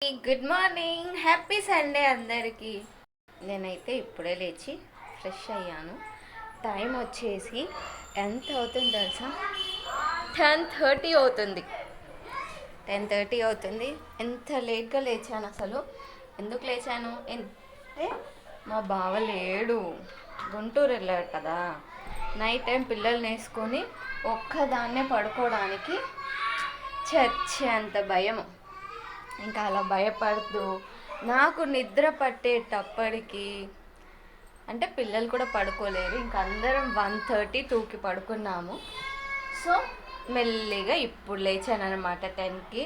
Good morning, happy Sunday అందరికీ. నేనైతే ఇప్పుడే లేచి ఫ్రెష్ అయ్యాను. టైం వచ్చేసి ఎంత అవుతుంది తెలుసా? 10:30 అవుతుంది. 10:30 అవుతుంది. ఎంత లేట్గా లేచాను అసలు. ఎందుకు లేచాను అంటే మా బావ లేడు, గుంటూరు వెళ్ళాడు కదా. నైట్ టైం పిల్లల్ని వేసుకొని ఒక్కదాన్నే పడుకోవడానికి చచ్చే అంత భయం. ఇంకా అలా భయపడుతూ నాకు నిద్ర పట్టేటప్పటికి అంటే పిల్లలు కూడా పడుకోలేరు, ఇంకా అందరం 1:30-2కి పడుకున్నాము. సో మెల్లిగా ఇప్పుడు లేచాను అనమాట 10కి.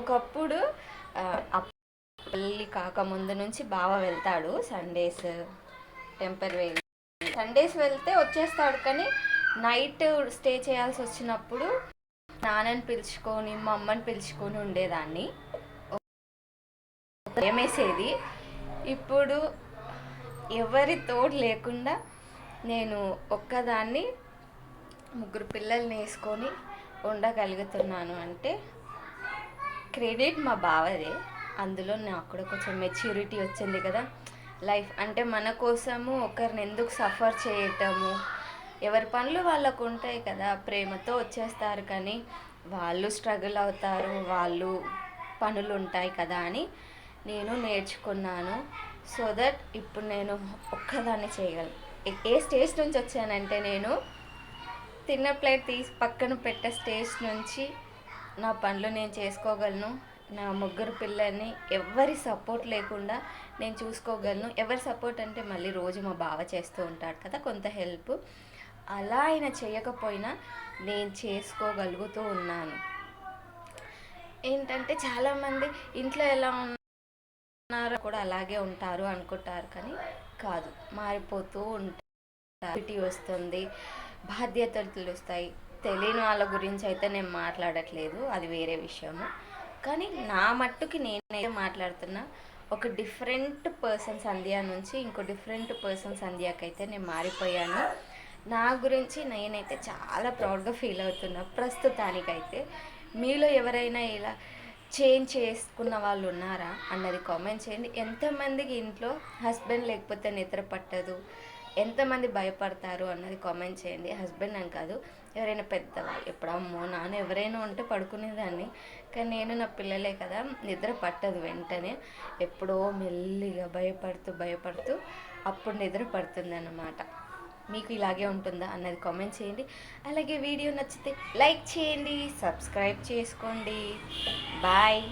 ఒకప్పుడు పెళ్ళి కాకముందు నుంచి బావ వెళ్తాడు సండేస్ టెంపరరీ. సండేస్ వెళ్తే వచ్చేస్తాడు, కానీ నైట్ స్టే చేయాల్సి వచ్చినప్పుడు నాన్నని పిలుచుకొని మా అమ్మని పిలుచుకొని ఉండేదాన్ని. భయమేసేది. ఇప్పుడు ఎవరి తోడు లేకుండా నేను ఒక్కదాన్ని ముగ్గురు పిల్లల్ని వేసుకొని ఉండగలుగుతున్నాను అంటే క్రెడిట్ మా బావదే. అందులో నాకు కూడా కొంచెం మెచ్యూరిటీ వచ్చింది కదా. లైఫ్ అంటే మన కోసము ఒకరిని ఎందుకు సఫర్ చేయటము, ఎవరి పనులు వాళ్ళకు ఉంటాయి కదా. ప్రేమతో వచ్చేస్తారు కానీ వాళ్ళు స్ట్రగుల్ అవుతారు, వాళ్ళు పనులు ఉంటాయి కదా అని నేను నేర్చుకున్నాను. సో దట్ ఇప్పుడు నేను ఒక్కదాన్ని చేయగలను. ఏ స్టేజ్ నుంచి వచ్చానంటే నేను తిన్న ప్లేట్ తీసి పక్కన పెట్టే స్టేజ్ నుంచి నా పనులు నేను చేసుకోగలను. నా ముగ్గురు పిల్లల్ని ఎవరి సపోర్ట్ లేకుండా నేను చూసుకోగలను. ఎవరి సపోర్ట్ అంటే మళ్ళీ రోజు మా బావ చేస్తూ ఉంటాడు కదా కొంత హెల్ప్. అలా ఆయన చేయకపోయినా నేను చేసుకోగలుగుతూ ఉన్నాను. ఏంటంటే చాలామంది ఇంట్లో ఎలా కూడా అలాగే ఉంటారు అనుకుంటారు, కానీ కాదు, మారిపోతూ ఉంటారు. వస్తుంది, బాధ్యతలు తెలుస్తాయి. తెలియని వాళ్ళ గురించి అయితే నేను మాట్లాడట్లేదు, అది వేరే విషయము. కానీ నా మట్టుకి నేనైతే మాట్లాడుతున్నా. ఒక డిఫరెంట్ పర్సన్ సంధ్య నుంచి ఇంకో డిఫరెంట్ పర్సన్ సంధ్యకైతే నేను మారిపోయాను. నా గురించి నేనైతే చాలా ప్రౌడ్గా ఫీల్ అవుతున్నా ప్రస్తుతానికైతే. మీలో ఎవరైనా ఇలా చేంజ్ చేసుకున్న వాళ్ళు ఉన్నారా అన్నది కామెంట్ చేయండి. ఎంతమందికి ఇంట్లో హస్బెండ్ లేకపోతే నిద్ర పట్టదు, ఎంతమంది భయపడతారు అన్నది కామెంట్ చేయండి. హస్బెండ్ అని కాదు, ఎవరైనా పెద్దవాళ్ళు, ఇప్పుడు అమ్మో నాన్న ఎవరైనా ఉంటే పడుకునేదాన్ని, కానీ నేను నా పిల్లలే కదా, నిద్ర పట్టదు వెంటనే. ఎప్పుడో మెల్లిగా భయపడుతూ అప్పుడు నిద్ర పడుతుంది అన్నమాట. మీకు ఇలాగే ఉంటుందా అన్నది కామెంట్ చేయండి. అలాగే వీడియో నచ్చితే లైక్ చేయండి, సబ్స్క్రైబ్ చేసుకోండి. బాయ్.